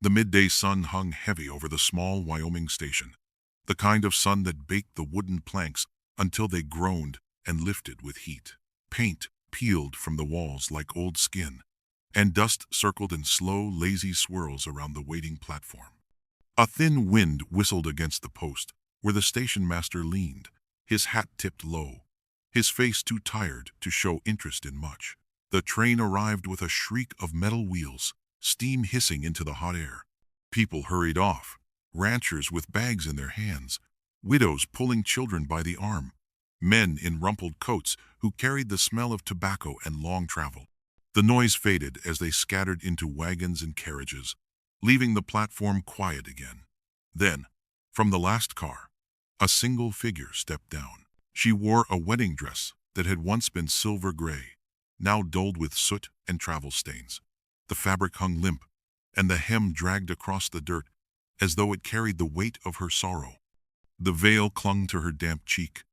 The midday sun hung heavy over the small Wyoming station, the kind of sun that baked the wooden planks until they groaned and lifted with heat. Paint peeled from the walls like old skin, and dust circled in slow, lazy swirls around the waiting platform. A thin wind whistled against the post where the station master leaned, his hat tipped low, his face too tired to show interest in much. The train arrived with a shriek of metal wheels, steam hissing into the hot air. People hurried off, ranchers with bags in their hands, widows pulling children by the arm, men in rumpled coats who carried the smell of tobacco and long travel. The noise faded as they scattered into wagons and carriages, leaving the platform quiet again. Then, from the last car, a single figure stepped down. She wore a wedding dress that had once been silver gray, now dulled with soot and travel stains. The fabric hung limp, and the hem dragged across the dirt as though it carried the weight of her sorrow. The veil clung to her damp cheek,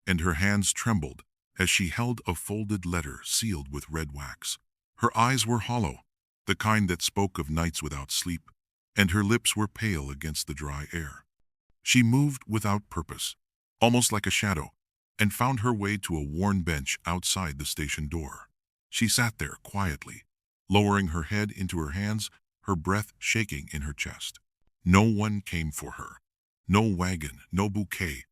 and her hands trembled as she held a folded letter sealed with red wax. Her eyes were hollow, the kind that spoke of nights without sleep, and her lips were pale against the dry air. She moved without purpose, almost like a shadow, and found her way to a worn bench outside the station door. She sat there quietly, lowering her head into her hands, her breath shaking in her chest. No one came for her. No wagon, no bouquet,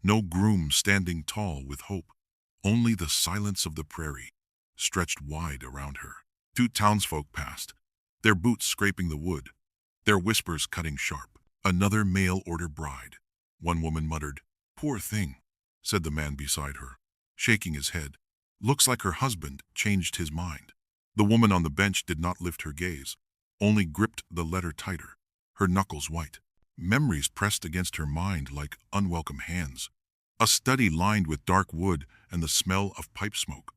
no groom standing tall with hope. Only the silence of the prairie stretched wide around her. 2 townsfolk passed, their boots scraping the wood, their whispers cutting sharp. Another mail-order bride. One woman muttered. "Poor thing," said the man beside her, shaking his head. "Looks like her husband changed his mind." The woman on the bench did not lift her gaze, only gripped the letter tighter, her knuckles white. Memories pressed against her mind like unwelcome hands. A study lined with dark wood and the smell of pipe smoke.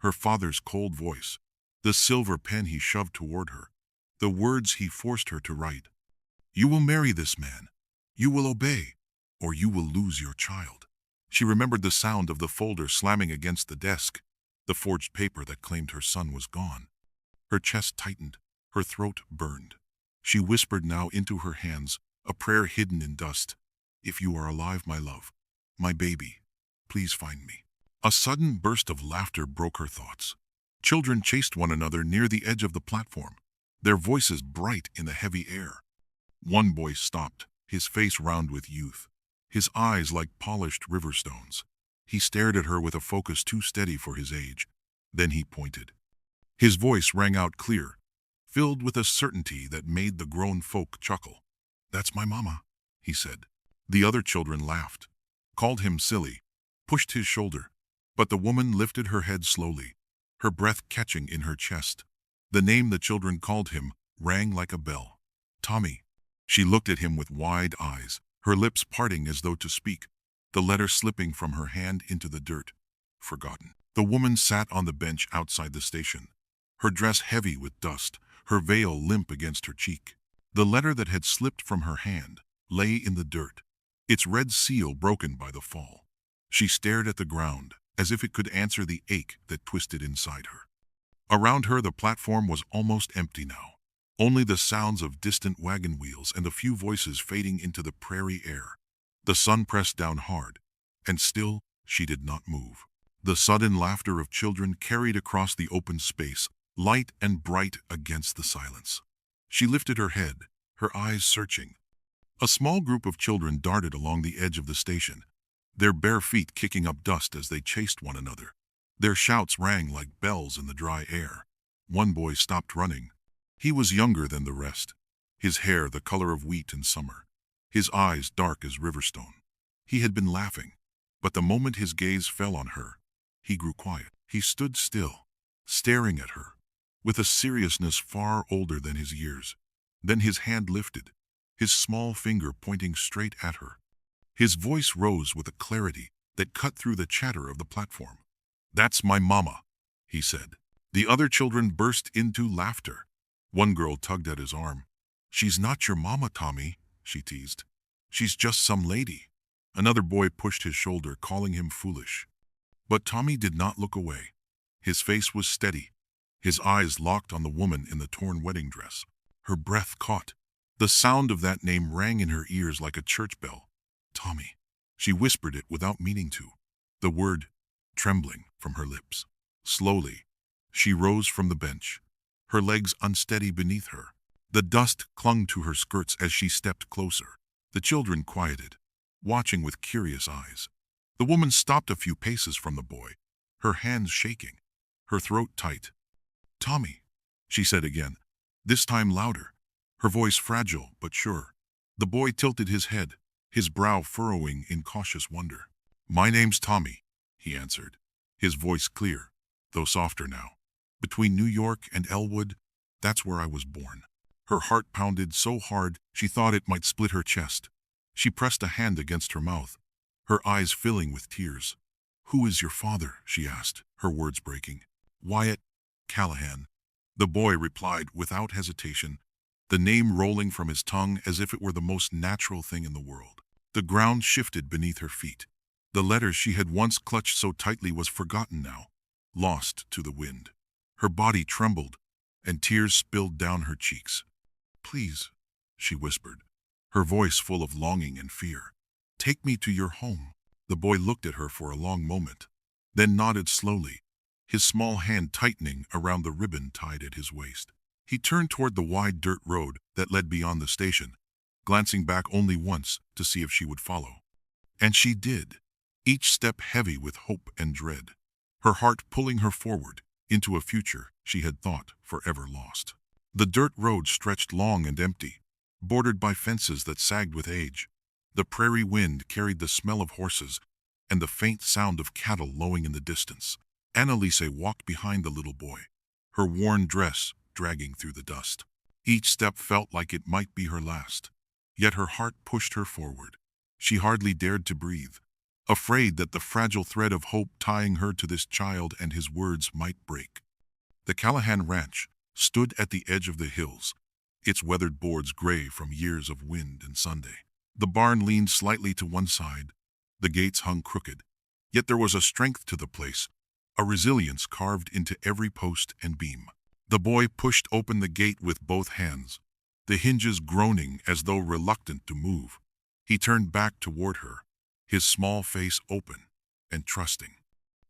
Her father's cold voice, the silver pen he shoved toward her, the words he forced her to write. "You will marry this man. You will obey, or you will lose your child." She remembered the sound of the folder slamming against the desk, the forged paper that claimed her son was gone. Her chest tightened, her throat burned. She whispered now into her hands, a prayer hidden in dust. "If you are alive, my love, my baby, please find me." A sudden burst of laughter broke her thoughts. Children chased one another near the edge of the platform, their voices bright in the heavy air. One boy stopped, his face round with youth, his eyes like polished river stones. He stared at her with a focus too steady for his age. Then he pointed. His voice rang out clear, filled with a certainty that made the grown folk chuckle. "That's my mama," he said. The other children laughed, called him silly, pushed his shoulder. But the woman lifted her head slowly, her breath catching in her chest. The name the children called him rang like a bell. "Tommy." She looked at him with wide eyes, her lips parting as though to speak, the letter slipping from her hand into the dirt. Forgotten. The woman sat on the bench outside the station, her dress heavy with dust, her veil limp against her cheek. The letter that had slipped from her hand lay in the dirt, its red seal broken by the fall. She stared at the ground, as if it could answer the ache that twisted inside her. Around her, the platform was almost empty now. Only the sounds of distant wagon wheels and a few voices fading into the prairie air. The sun pressed down hard, and still she did not move. The sudden laughter of children carried across the open space, light and bright against the silence. She lifted her head, her eyes searching. A small group of children darted along the edge of the station, their bare feet kicking up dust as they chased one another. Their shouts rang like bells in the dry air. One boy stopped running. He was younger than the rest, his hair the color of wheat in summer, his eyes dark as riverstone. He had been laughing, but the moment his gaze fell on her, he grew quiet. He stood still, staring at her, with a seriousness far older than his years. Then his hand lifted, his small finger pointing straight at her. His voice rose with a clarity that cut through the chatter of the platform. "That's my mama," he said. The other children burst into laughter. One girl tugged at his arm. "She's not your mama, Tommy," she teased. "She's just some lady." Another boy pushed his shoulder, calling him foolish. But Tommy did not look away. His face was steady, his eyes locked on the woman in the torn wedding dress. Her breath caught. The sound of that name rang in her ears like a church bell. Tommy. She whispered it without meaning to, the word trembling from her lips. Slowly, she rose from the bench, her legs unsteady beneath her. The dust clung to her skirts as she stepped closer. The children quieted, watching with curious eyes. The woman stopped a few paces from the boy, her hands shaking, her throat tight. Tommy, she said again, this time louder, her voice fragile but sure. The boy tilted his head, his brow furrowing in cautious wonder. My name's Tommy, he answered, his voice clear, though softer now. Between New York and Elwood, that's where I was born. Her heart pounded so hard she thought it might split her chest. She pressed a hand against her mouth, her eyes filling with tears. Who is your father? She asked, her words breaking. Wyatt Callahan. The boy replied without hesitation, the name rolling from his tongue as if it were the most natural thing in the world. The ground shifted beneath her feet. The letter she had once clutched so tightly was forgotten now, lost to the wind. Her body trembled, and tears spilled down her cheeks. Please, she whispered, her voice full of longing and fear. Take me to your home. The boy looked at her for a long moment, then nodded slowly, his small hand tightening around the ribbon tied at his waist. He turned toward the wide dirt road that led beyond the station, glancing back only once to see if she would follow. And she did, each step heavy with hope and dread, her heart pulling her forward into a future she had thought forever lost. The dirt road stretched long and empty, bordered by fences that sagged with age. The prairie wind carried the smell of horses and the faint sound of cattle lowing in the distance. Annalise walked behind the little boy, her worn dress dragging through the dust. Each step felt like it might be her last, yet her heart pushed her forward. She hardly dared to breathe, afraid that the fragile thread of hope tying her to this child and his words might break. The Callahan Ranch stood at the edge of the hills, its weathered boards gray from years of wind and Sunday. The barn leaned slightly to one side, the gates hung crooked, yet there was a strength to the place, a resilience carved into every post and beam. The boy pushed open the gate with both hands, the hinges groaning as though reluctant to move. He turned back toward her, his small face open and trusting.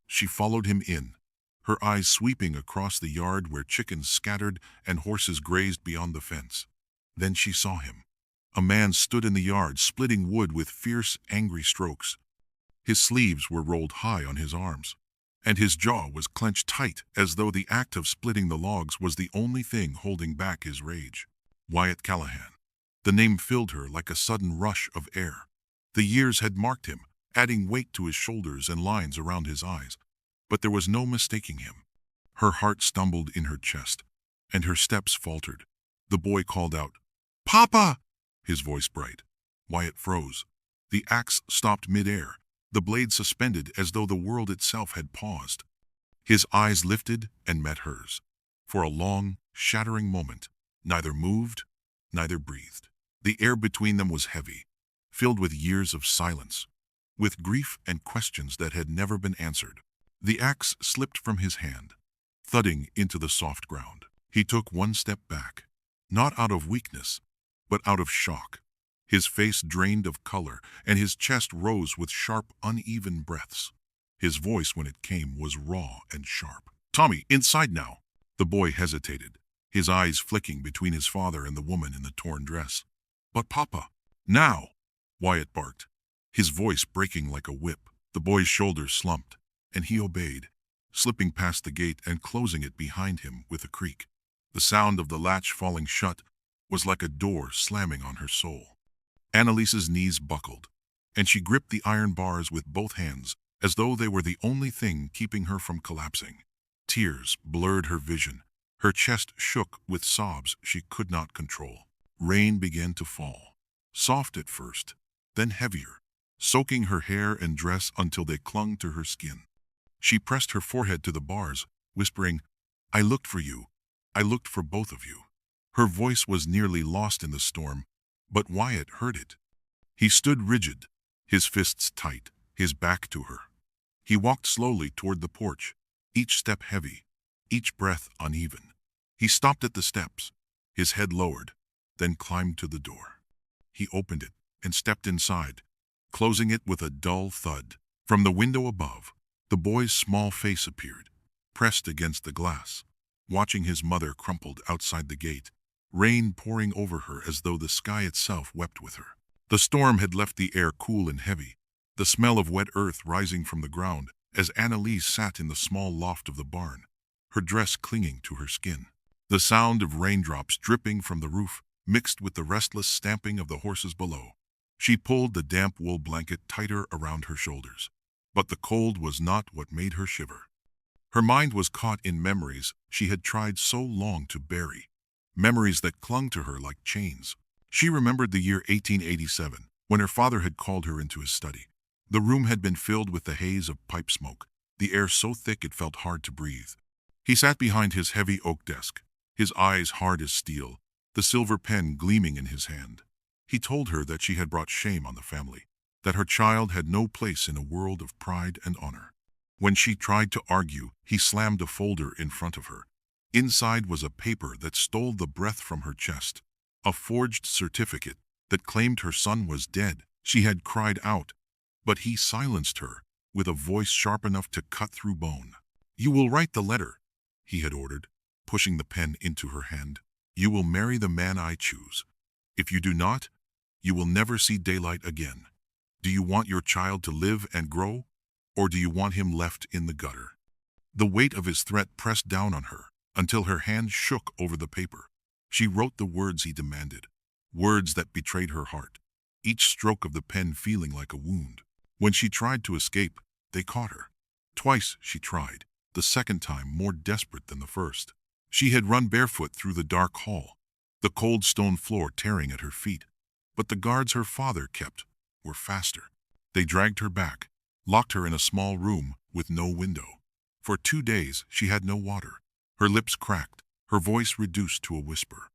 She followed him in, her eyes sweeping across the yard where chickens scattered and horses grazed beyond the fence. Then she saw him. A man stood in the yard, splitting wood with fierce, angry strokes. His sleeves were rolled high on his arms, and his jaw was clenched tight as though the act of splitting the logs was the only thing holding back his rage. Wyatt Callahan. The name filled her like a sudden rush of air. The years had marked him, adding weight to his shoulders and lines around his eyes, but there was no mistaking him. Her heart stumbled in her chest, and her steps faltered. The boy called out, "Papa!" his voice bright. Wyatt froze. The axe stopped mid-air, the blade suspended as though the world itself had paused. His eyes lifted and met hers. For a long, shattering moment, neither moved, neither breathed. The air between them was heavy, filled with years of silence, with grief and questions that had never been answered. The axe slipped from his hand, thudding into the soft ground. He took one step back, not out of weakness, but out of shock. His face drained of color, and his chest rose with sharp, uneven breaths. His voice, when it came, was raw and sharp. "Tommy, inside now!" The boy hesitated, his eyes flicking between his father and the woman in the torn dress. "But Papa!" "Now!" Wyatt barked, his voice breaking like a whip. The boy's shoulders slumped, and he obeyed, slipping past the gate and closing it behind him with a creak. The sound of the latch falling shut was like a door slamming on her soul. Annalise's knees buckled, and she gripped the iron bars with both hands, as though they were the only thing keeping her from collapsing. Tears blurred her vision. Her chest shook with sobs she could not control. Rain began to fall, soft at first, then heavier, soaking her hair and dress until they clung to her skin. She pressed her forehead to the bars, whispering, "I looked for you. I looked for both of you." Her voice was nearly lost in the storm, but Wyatt heard it. He stood rigid, his fists tight, his back to her. He walked slowly toward the porch, each step heavy, each breath uneven. He stopped at the steps, his head lowered, then climbed to the door. He opened it and stepped inside, closing it with a dull thud. From the window above, the boy's small face appeared, pressed against the glass, watching his mother crumpled outside the gate, rain pouring over her as though the sky itself wept with her. The storm had left the air cool and heavy, the smell of wet earth rising from the ground as Annalise sat in the small loft of the barn, her dress clinging to her skin. The sound of raindrops dripping from the roof mixed with the restless stamping of the horses below. She pulled the damp wool blanket tighter around her shoulders. But the cold was not what made her shiver. Her mind was caught in memories she had tried so long to bury, memories that clung to her like chains. She remembered the year 1887, when her father had called her into his study. The room had been filled with the haze of pipe smoke, the air so thick it felt hard to breathe. He sat behind his heavy oak desk, his eyes hard as steel, the silver pen gleaming in his hand. He told her that she had brought shame on the family, that her child had no place in a world of pride and honor. When she tried to argue, he slammed a folder in front of her. Inside was a paper that stole the breath from her chest, a forged certificate that claimed her son was dead. She had cried out, but he silenced her with a voice sharp enough to cut through bone. "You will write the letter," he had ordered, pushing the pen into her hand. "You will marry the man I choose. If you do not, you will never see daylight again. Do you want your child to live and grow, or do you want him left in the gutter?" The weight of his threat pressed down on her until her hand shook over the paper. She wrote the words he demanded, words that betrayed her heart, each stroke of the pen feeling like a wound. When she tried to escape, they caught her. Twice she tried, the second time more desperate than the first. She had run barefoot through the dark hall, the cold stone floor tearing at her feet. But the guards her father kept were faster. They dragged her back, locked her in a small room with no window. For 2 days she had no water. Her lips cracked, her voice reduced to a whisper.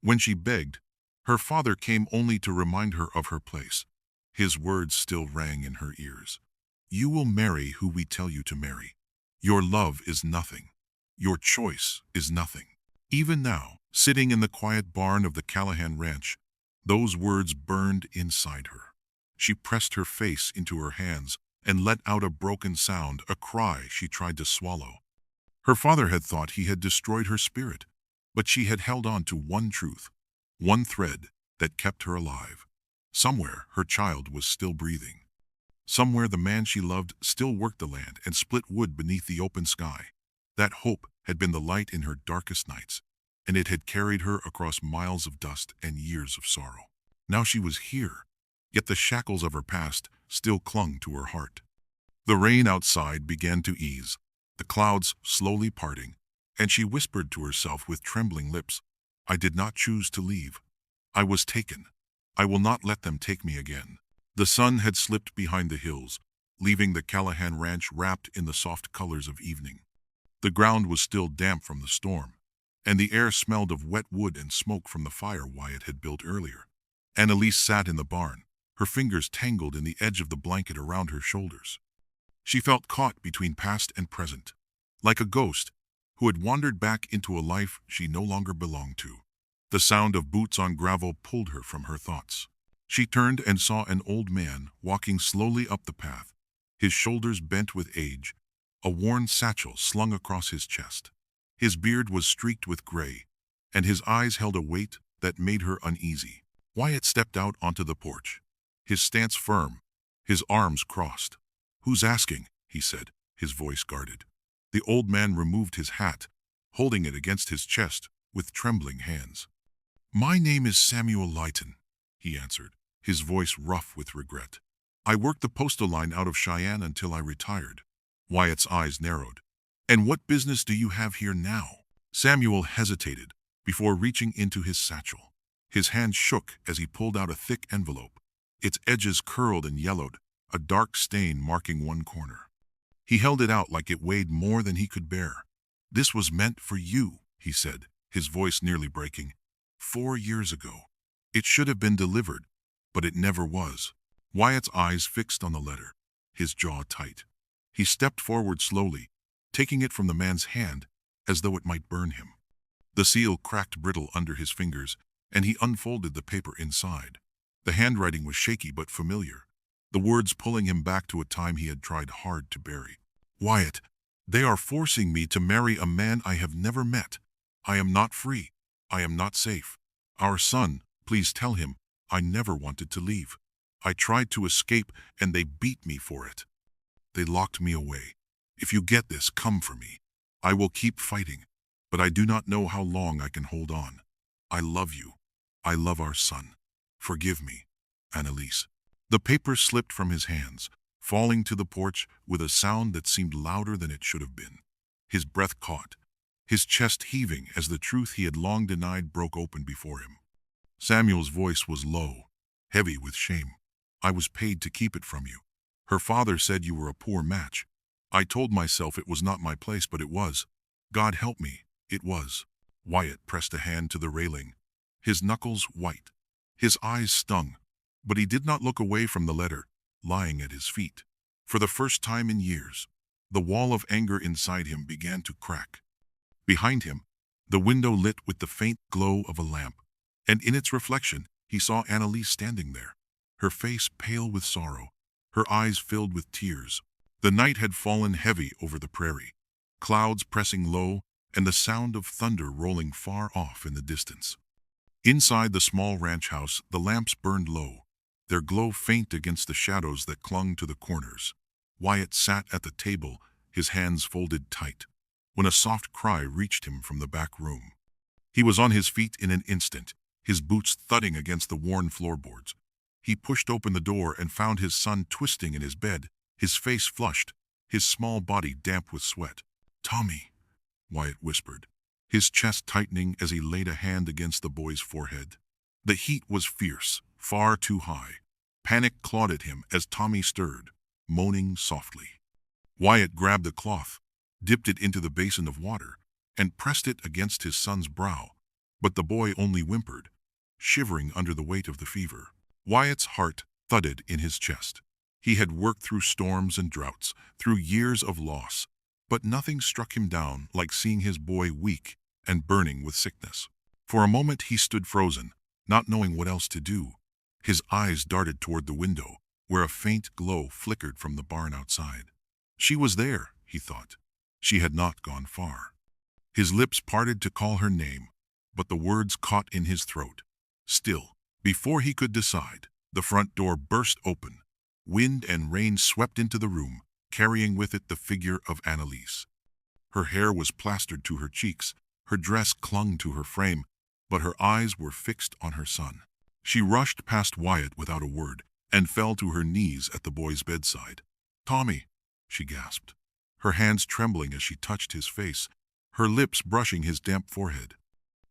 When she begged, her father came only to remind her of her place. His words still rang in her ears. "You will marry who we tell you to marry. Your love is nothing. Your choice is nothing." Even now, sitting in the quiet barn of the Callahan Ranch, those words burned inside her. She pressed her face into her hands and let out a broken sound, a cry she tried to swallow. Her father had thought he had destroyed her spirit, but she had held on to one truth, one thread that kept her alive. Somewhere her child was still breathing. Somewhere the man she loved still worked the land and split wood beneath the open sky. That hope had been the light in her darkest nights, and it had carried her across miles of dust and years of sorrow. Now she was here, yet the shackles of her past still clung to her heart. The rain outside began to ease, the clouds slowly parting, and she whispered to herself with trembling lips, "I did not choose to leave. I was taken. I will not let them take me again." The sun had slipped behind the hills, leaving the Callahan Ranch wrapped in the soft colors of evening. The ground was still damp from the storm, and the air smelled of wet wood and smoke from the fire Wyatt had built earlier. Annalise sat in the barn, her fingers tangled in the edge of the blanket around her shoulders. She felt caught between past and present, like a ghost who had wandered back into a life she no longer belonged to. The sound of boots on gravel pulled her from her thoughts. She turned and saw an old man walking slowly up the path, his shoulders bent with age, a worn satchel slung across his chest. His beard was streaked with gray, and his eyes held a weight that made her uneasy. Wyatt stepped out onto the porch, his stance firm, his arms crossed. "Who's asking?" he said, his voice guarded. The old man removed his hat, holding it against his chest with trembling hands. "My name is Samuel Lighton," he answered, his voice rough with regret. "I worked the postal line out of Cheyenne until I retired." Wyatt's eyes narrowed. "And what business do you have here now?" Samuel hesitated before reaching into his satchel. His hand shook as he pulled out a thick envelope, its edges curled and yellowed, a dark stain marking one corner. He held it out like it weighed more than he could bear. "This was meant for you," he said, his voice nearly breaking. 4 years ago. It should have been delivered, but it never was." Wyatt's eyes fixed on the letter, his jaw tight. He stepped forward slowly, taking it from the man's hand as though it might burn him. The seal cracked brittle under his fingers, and he unfolded the paper inside. The handwriting was shaky but familiar, the words pulling him back to a time he had tried hard to bury. Wyatt, they are forcing me to marry a man I have never met. I am not free. I am not safe. Our son, please tell him, I never wanted to leave. I tried to escape and they beat me for it. They locked me away. If you get this, come for me. I will keep fighting, but I do not know how long I can hold on. I love you. I love our son. Forgive me, Annalise. The paper slipped from his hands, falling to the porch with a sound that seemed louder than it should have been. His breath caught, his chest heaving as the truth he had long denied broke open before him. Samuel's voice was low, heavy with shame. I was paid to keep it from you. Her father said you were a poor match. I told myself it was not my place, but it was. God help me, it was. Wyatt pressed a hand to the railing, his knuckles white. His eyes stung, but he did not look away from the letter, lying at his feet. For the first time in years, the wall of anger inside him began to crack. Behind him, the window lit with the faint glow of a lamp, and in its reflection, he saw Annalise standing there, her face pale with sorrow, her eyes filled with tears. The night had fallen heavy over the prairie, clouds pressing low and the sound of thunder rolling far off in the distance. Inside the small ranch house, the lamps burned low, their glow faint against the shadows that clung to the corners. Wyatt sat at the table, his hands folded tight, when a soft cry reached him from the back room. He was on his feet in an instant, his boots thudding against the worn floorboards. He pushed open the door and found his son twisting in his bed, his face flushed, his small body damp with sweat. "Tommy," Wyatt whispered, his chest tightening as he laid a hand against the boy's forehead. The heat was fierce, far too high. Panic clawed at him as Tommy stirred, moaning softly. Wyatt grabbed the cloth, dipped it into the basin of water, and pressed it against his son's brow. But the boy only whimpered, shivering under the weight of the fever. Wyatt's heart thudded in his chest. He had worked through storms and droughts, through years of loss, but nothing struck him down like seeing his boy weak and burning with sickness. For a moment he stood frozen, not knowing what else to do. His eyes darted toward the window, where a faint glow flickered from the barn outside. She was there, he thought. She had not gone far. His lips parted to call her name, but the words caught in his throat. Still, before he could decide, the front door burst open. Wind and rain swept into the room, carrying with it the figure of Annalise. Her hair was plastered to her cheeks, her dress clung to her frame, but her eyes were fixed on her son. She rushed past Wyatt without a word and fell to her knees at the boy's bedside. "Tommy," she gasped, her hands trembling as she touched his face, her lips brushing his damp forehead.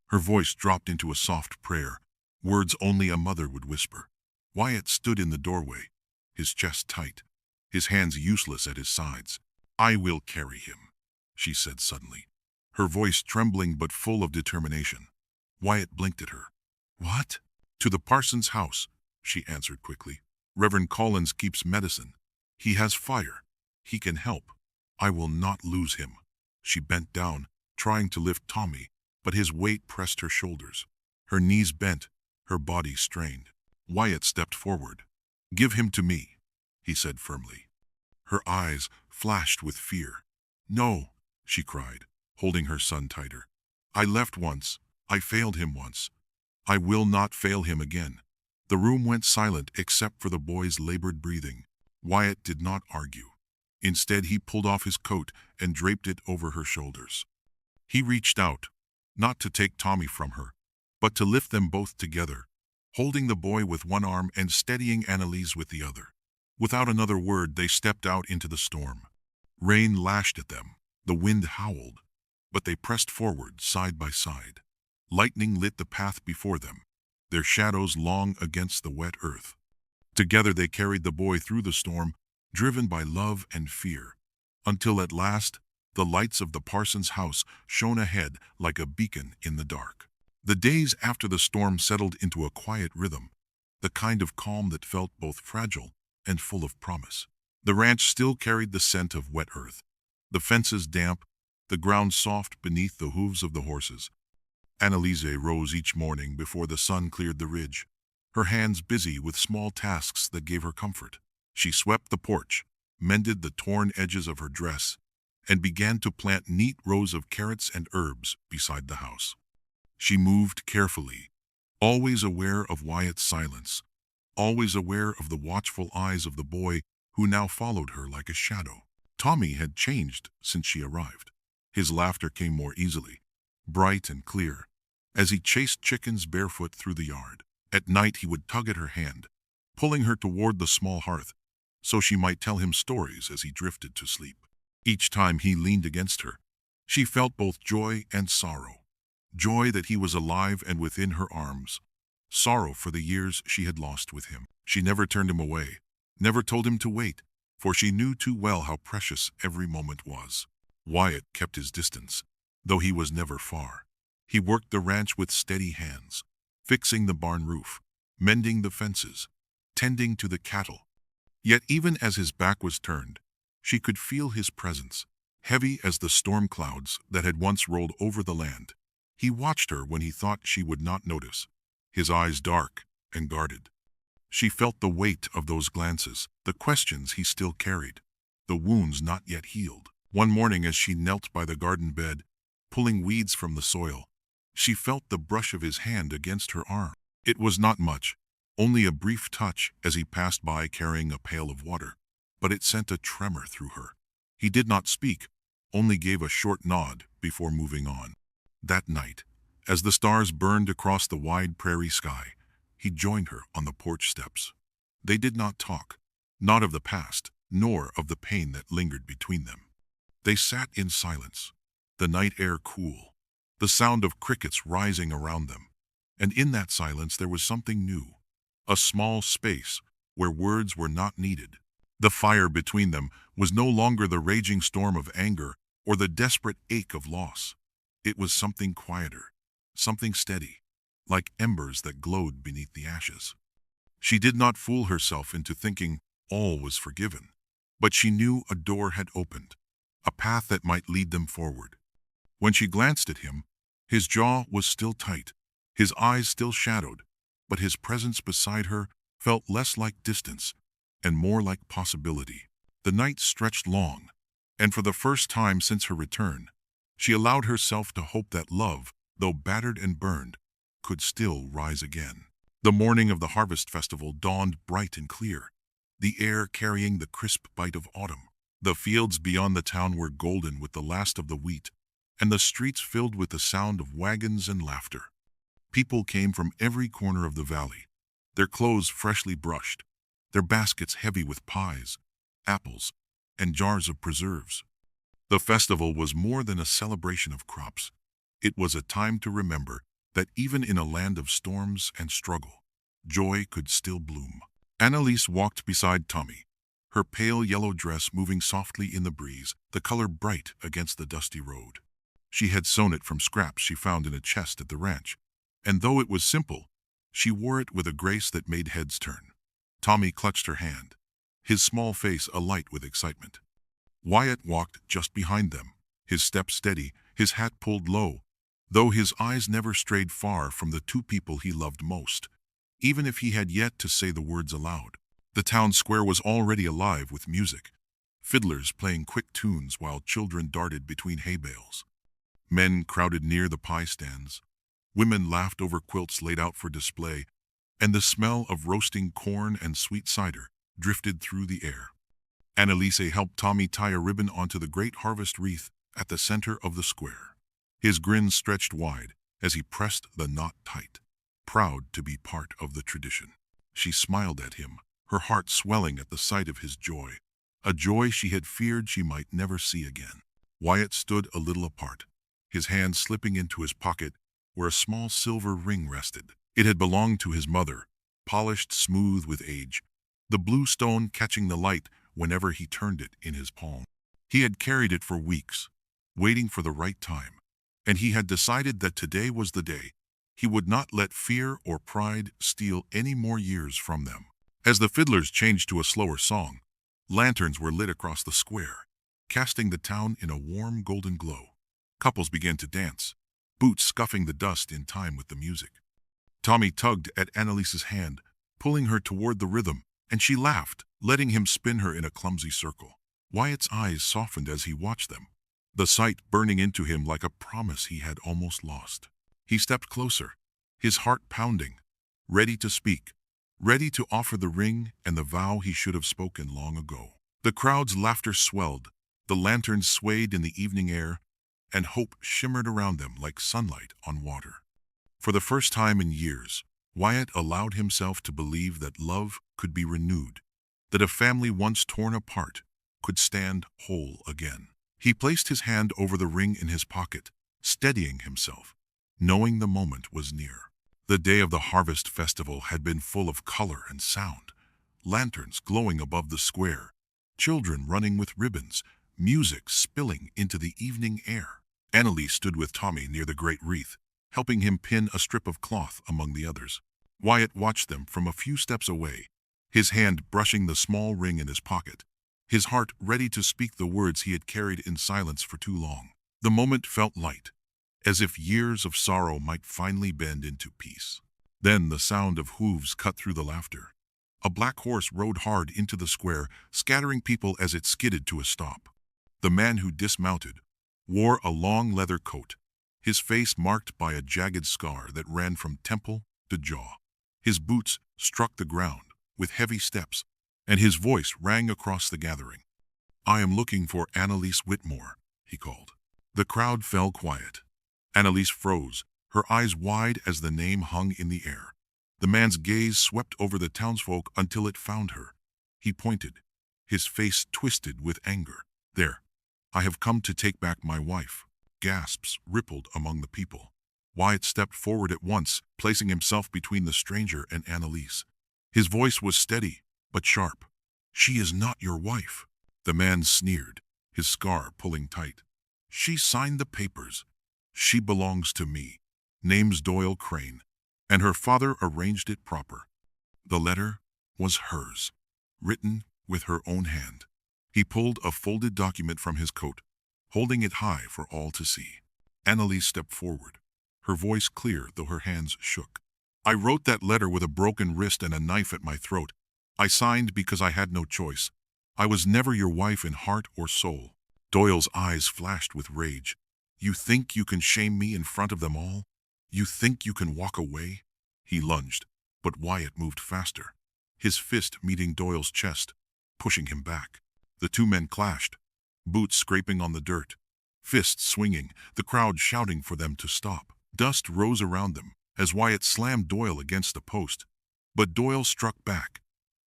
Her voice dropped into a soft prayer, words only a mother would whisper. Wyatt stood in the doorway, his chest tight, his hands useless at his sides. "I will carry him," she said suddenly, her voice trembling but full of determination. Wyatt blinked at her. "What?" "To the parson's house," she answered quickly. "Reverend Collins keeps medicine. He has fire. He can help. I will not lose him." She bent down, trying to lift Tommy, but his weight pressed her shoulders. Her knees bent, her body strained. Wyatt stepped forward. "Give him to me," he said firmly. Her eyes flashed with fear. "No," she cried, holding her son tighter. "I left once. I failed him once. I will not fail him again." The room went silent except for the boy's labored breathing. Wyatt did not argue. Instead, he pulled off his coat and draped it over her shoulders. He reached out, not to take Tommy from her, but to lift them both together, holding the boy with one arm and steadying Annalise with the other. Without another word, they stepped out into the storm. Rain lashed at them, the wind howled, but they pressed forward side by side. Lightning lit the path before them, their shadows long against the wet earth. Together they carried the boy through the storm, driven by love and fear, until at last the lights of the parson's house shone ahead like a beacon in the dark. The days after the storm settled into a quiet rhythm, the kind of calm that felt both fragile and full of promise. The ranch still carried the scent of wet earth, the fences damp, the ground soft beneath the hooves of the horses. Annalise rose each morning before the sun cleared the ridge, her hands busy with small tasks that gave her comfort. She swept the porch, mended the torn edges of her dress, and began to plant neat rows of carrots and herbs beside the house. She moved carefully, always aware of Wyatt's silence, always aware of the watchful eyes of the boy who now followed her like a shadow. Tommy had changed since she arrived. His laughter came more easily, bright and clear, as he chased chickens barefoot through the yard. At night he would tug at her hand, pulling her toward the small hearth, so she might tell him stories as he drifted to sleep. Each time he leaned against her, she felt both joy and sorrow. Joy that he was alive and within her arms. Sorrow for the years she had lost with him. She never turned him away, never told him to wait, for she knew too well how precious every moment was. Wyatt kept his distance, though he was never far. He worked the ranch with steady hands, fixing the barn roof, mending the fences, tending to the cattle. Yet even as his back was turned, she could feel his presence, heavy as the storm clouds that had once rolled over the land. He watched her when he thought she would not notice, his eyes dark and guarded. She felt the weight of those glances, the questions he still carried, the wounds not yet healed. One morning as she knelt by the garden bed, pulling weeds from the soil, she felt the brush of his hand against her arm. It was not much, only a brief touch as he passed by carrying a pail of water, but it sent a tremor through her. He did not speak, only gave a short nod before moving on. That night, as the stars burned across the wide prairie sky, he joined her on the porch steps. They did not talk, not of the past, nor of the pain that lingered between them. They sat in silence, the night air cool, the sound of crickets rising around them. And in that silence there was something new, a small space where words were not needed. The fire between them was no longer the raging storm of anger or the desperate ache of loss. It was something quieter, something steady, like embers that glowed beneath the ashes. She did not fool herself into thinking all was forgiven, but she knew a door had opened, a path that might lead them forward. When she glanced at him, his jaw was still tight, his eyes still shadowed, but his presence beside her felt less like distance and more like possibility. The night stretched long, and for the first time since her return, she allowed herself to hope that love, though battered and burned, could still rise again. The morning of the harvest festival dawned bright and clear, the air carrying the crisp bite of autumn. The fields beyond the town were golden with the last of the wheat, and the streets filled with the sound of wagons and laughter. People came from every corner of the valley, their clothes freshly brushed, their baskets heavy with pies, apples, and jars of preserves. The festival was more than a celebration of crops. It was a time to remember that even in a land of storms and struggle, joy could still bloom. Annalise walked beside Tommy, her pale yellow dress moving softly in the breeze, the color bright against the dusty road. She had sewn it from scraps she found in a chest at the ranch, and though it was simple, she wore it with a grace that made heads turn. Tommy clutched her hand, his small face alight with excitement. Wyatt walked just behind them, his step steady, his hat pulled low, though his eyes never strayed far from the two people he loved most, even if he had yet to say the words aloud. The town square was already alive with music, fiddlers playing quick tunes while children darted between hay bales. Men crowded near the pie stands, women laughed over quilts laid out for display, and the smell of roasting corn and sweet cider drifted through the air. Annalise helped Tommy tie a ribbon onto the great harvest wreath at the center of the square. His grin stretched wide as he pressed the knot tight, proud to be part of the tradition. She smiled at him, her heart swelling at the sight of his joy, a joy she had feared she might never see again. Wyatt stood a little apart, his hand slipping into his pocket where a small silver ring rested. It had belonged to his mother, polished smooth with age, the blue stone catching the light whenever he turned it in his palm. He had carried it for weeks, waiting for the right time, and he had decided that today was the day. He would not let fear or pride steal any more years from them. As the fiddlers changed to a slower song, lanterns were lit across the square, casting the town in a warm golden glow. Couples began to dance, boots scuffing the dust in time with the music. Tommy tugged at Annalise's hand, pulling her toward the rhythm, and she laughed, letting him spin her in a clumsy circle. Wyatt's eyes softened as he watched them, the sight burning into him like a promise he had almost lost. He stepped closer, his heart pounding, ready to speak, ready to offer the ring and the vow he should have spoken long ago. The crowd's laughter swelled, the lanterns swayed in the evening air, and hope shimmered around them like sunlight on water. For the first time in years, Wyatt allowed himself to believe that love could be renewed, that a family once torn apart could stand whole again. He placed his hand over the ring in his pocket, steadying himself, knowing the moment was near. The day of the harvest festival had been full of color and sound, lanterns glowing above the square, children running with ribbons, music spilling into the evening air. Annalise stood with Tommy near the great wreath, helping him pin a strip of cloth among the others. Wyatt watched them from a few steps away, his hand brushing the small ring in his pocket, his heart ready to speak the words he had carried in silence for too long. The moment felt light, as if years of sorrow might finally bend into peace. Then the sound of hooves cut through the laughter. A black horse rode hard into the square, scattering people as it skidded to a stop. The man who dismounted wore a long leather coat, his face marked by a jagged scar that ran from temple to jaw. His boots struck the ground with heavy steps, and his voice rang across the gathering. "I am looking for Annalise Whitmore," he called. The crowd fell quiet. Annalise froze, her eyes wide as the name hung in the air. The man's gaze swept over the townsfolk until it found her. He pointed, his face twisted with anger. "There, I have come to take back my wife." Gasps rippled among the people. Wyatt stepped forward at once, placing himself between the stranger and Annalise. His voice was steady, but sharp. "She is not your wife." The man sneered, his scar pulling tight. "She signed the papers. She belongs to me. Name's Doyle Crane, and her father arranged it proper." The letter was hers, written with her own hand. He pulled a folded document from his coat, holding it high for all to see. Annalise stepped forward, her voice clear though her hands shook. "I wrote that letter with a broken wrist and a knife at my throat. I signed because I had no choice. I was never your wife in heart or soul." Doyle's eyes flashed with rage. "You think you can shame me in front of them all? You think you can walk away?" He lunged, but Wyatt moved faster, his fist meeting Doyle's chest, pushing him back. The two men clashed, boots scraping on the dirt, fists swinging, the crowd shouting for them to stop. Dust rose around them as Wyatt slammed Doyle against the post, but Doyle struck back,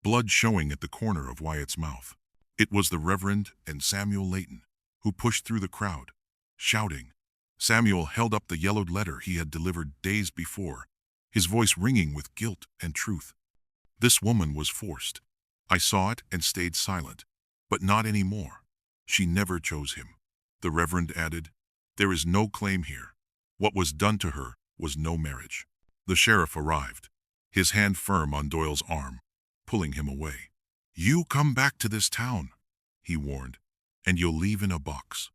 blood showing at the corner of Wyatt's mouth. It was the Reverend and Samuel Layton, who pushed through the crowd, shouting. Samuel held up the yellowed letter he had delivered days before, his voice ringing with guilt and truth. "This woman was forced. I saw it and stayed silent, but not anymore. She never chose him." The Reverend added, "There is no claim here. What was done to her was no marriage." The sheriff arrived, his hand firm on Doyle's arm, pulling him away. "You come back to this town," he warned, "and you'll leave in a box."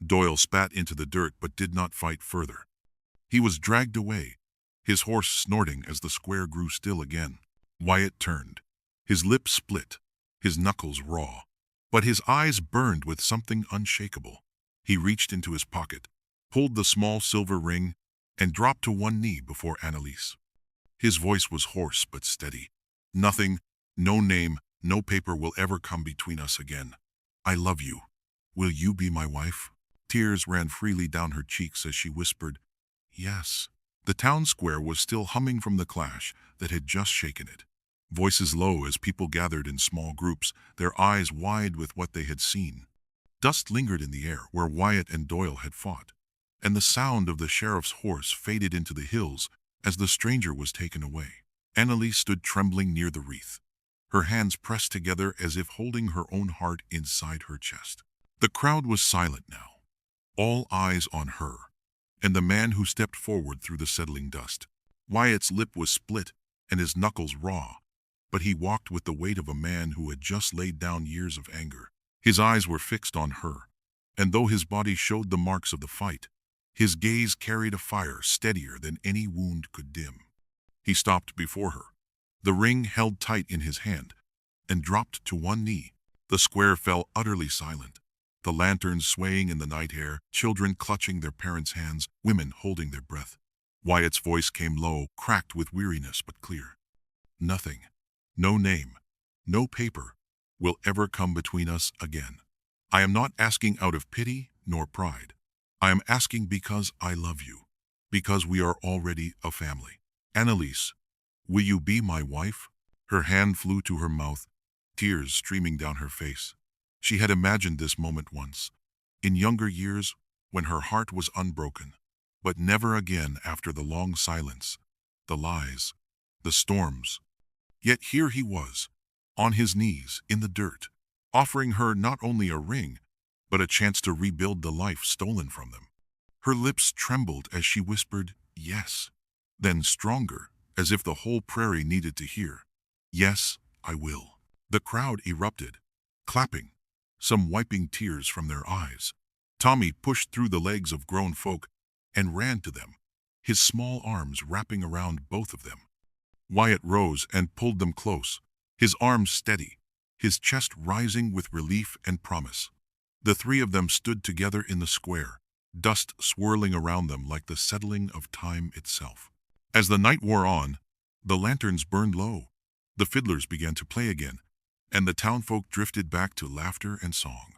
Doyle spat into the dirt but did not fight further. He was dragged away, his horse snorting as the square grew still again. Wyatt turned, his lips split, his knuckles raw, but his eyes burned with something unshakable. He reached into his pocket, pulled the small silver ring, and dropped to one knee before Annalise. His voice was hoarse but steady. "Nothing, no name, no paper will ever come between us again. I love you. Will you be my wife?" Tears ran freely down her cheeks as she whispered, "Yes." The town square was still humming from the clash that had just shaken it. Voices low as people gathered in small groups, their eyes wide with what they had seen. Dust lingered in the air where Wyatt and Doyle had fought, and the sound of the sheriff's horse faded into the hills as the stranger was taken away. Annalise stood trembling near the wreath, her hands pressed together as if holding her own heart inside her chest. The crowd was silent now, all eyes on her, and the man who stepped forward through the settling dust. Wyatt's lip was split and his knuckles raw, but he walked with the weight of a man who had just laid down years of anger. His eyes were fixed on her, and though his body showed the marks of the fight, His gaze carried a fire steadier than any wound could dim. He stopped before her, the ring held tight in his hand, and dropped to one knee. The square fell utterly silent, the lanterns swaying in the night air, children clutching their parents' hands, women holding their breath. Wyatt's voice came low, cracked with weariness but clear. Nothing, no name, no paper, will ever come between us again. I am not asking out of pity nor pride. I am asking because I love you, because we are already a family. Annalise, will you be my wife? Her hand flew to her mouth, tears streaming down her face. She had imagined this moment once, in younger years when her heart was unbroken, but never again after the long silence, the lies, the storms. Yet here he was, on his knees in the dirt, offering her not only a ring, but a chance to rebuild the life stolen from them. Her lips trembled as she whispered, "Yes." Then stronger, as if the whole prairie needed to hear, "Yes, I will." The crowd erupted, clapping, some wiping tears from their eyes. Tommy pushed through the legs of grown folk and ran to them, his small arms wrapping around both of them. Wyatt rose and pulled them close, his arms steady, his chest rising with relief and promise. The three of them stood together in the square, dust swirling around them like the settling of time itself. As the night wore on, the lanterns burned low, the fiddlers began to play again, and the townfolk drifted back to laughter and song.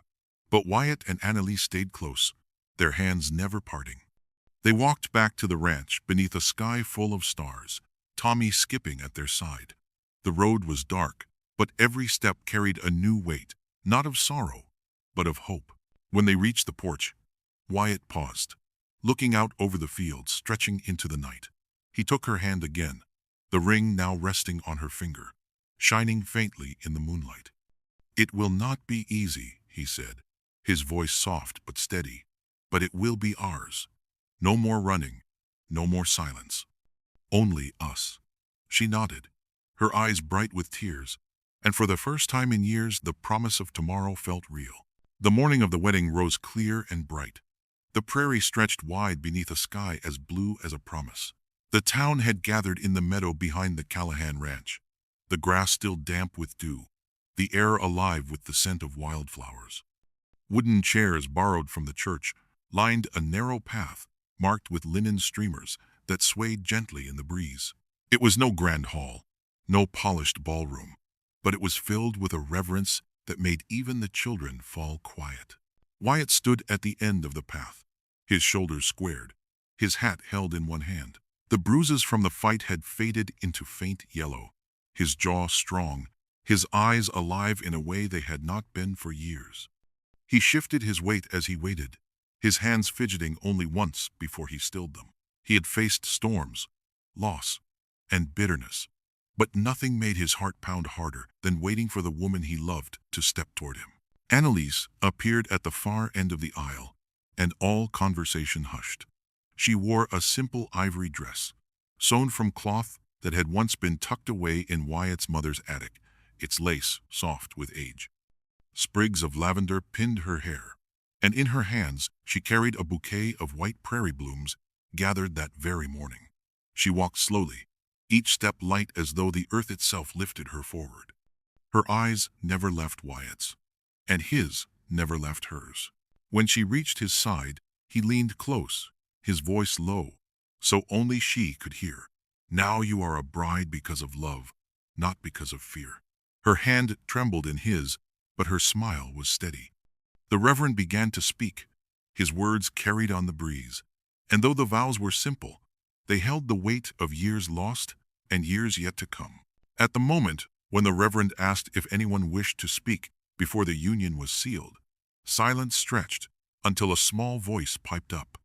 But Wyatt and Annalise stayed close, their hands never parting. They walked back to the ranch beneath a sky full of stars, Tommy skipping at their side. The road was dark, but every step carried a new weight, not of sorrow, but of hope. When they reached the porch, Wyatt paused, looking out over the fields stretching into the night. He took her hand again, the ring now resting on her finger, shining faintly in the moonlight. "It will not be easy," he said, his voice soft but steady, "but it will be ours. No more running, no more silence. Only us." She nodded, her eyes bright with tears, and for the first time in years the promise of tomorrow felt real. The morning of the wedding rose clear and bright. The prairie stretched wide beneath a sky as blue as a promise. The town had gathered in the meadow behind the Callahan ranch, the grass still damp with dew, the air alive with the scent of wildflowers. Wooden chairs borrowed from the church lined a narrow path marked with linen streamers that swayed gently in the breeze. It was no grand hall, no polished ballroom, but it was filled with a reverence that made even the children fall quiet. Wyatt stood at the end of the path, his shoulders squared, his hat held in one hand. The bruises from the fight had faded into faint yellow, his jaw strong, his eyes alive in a way they had not been for years. He shifted his weight as he waited, his hands fidgeting only once before he stilled them. He had faced storms, loss, and bitterness, but nothing made his heart pound harder than waiting for the woman he loved to step toward him. Annalise appeared at the far end of the aisle, and all conversation hushed. She wore a simple ivory dress, sewn from cloth that had once been tucked away in Wyatt's mother's attic, its lace soft with age. Sprigs of lavender pinned her hair, and in her hands she carried a bouquet of white prairie blooms gathered that very morning. She walked slowly, each step light as though the earth itself lifted her forward. Her eyes never left Wyatt's, and his never left hers. When she reached his side, he leaned close, his voice low, so only she could hear. "Now you are a bride because of love, not because of fear." Her hand trembled in his, but her smile was steady. The Reverend began to speak, his words carried on the breeze, and though the vows were simple, they held the weight of years lost and years yet to come. At the moment when the Reverend asked if anyone wished to speak before the union was sealed, silence stretched until a small voice piped up.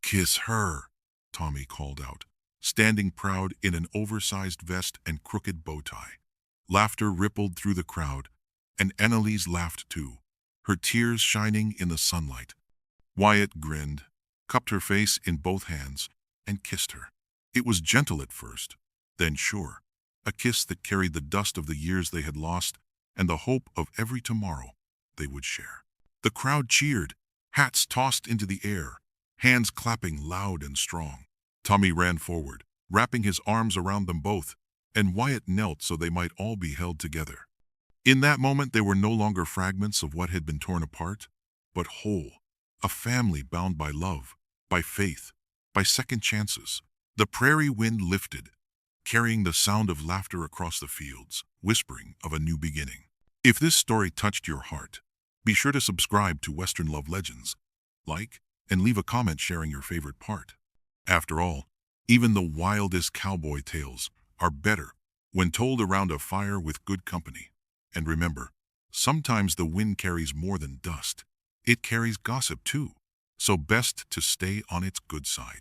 "Kiss her," Tommy called out, standing proud in an oversized vest and crooked bow tie. Laughter rippled through the crowd, and Annalise laughed too, her tears shining in the sunlight. Wyatt grinned, cupped her face in both hands, and kissed her. It was gentle at first, then sure, a kiss that carried the dust of the years they had lost and the hope of every tomorrow they would share. The crowd cheered, hats tossed into the air, hands clapping loud and strong. Tommy ran forward, wrapping his arms around them both, and Wyatt knelt so they might all be held together. In that moment, they were no longer fragments of what had been torn apart, but whole, a family bound by love, by faith, by second chances. The prairie wind lifted, carrying the sound of laughter across the fields, whispering of a new beginning. If this story touched your heart, be sure to subscribe to Western Love Legends, like, and leave a comment sharing your favorite part. After all, even the wildest cowboy tales are better when told around a fire with good company. And remember, sometimes the wind carries more than dust. It carries gossip too. So best to stay on its good side.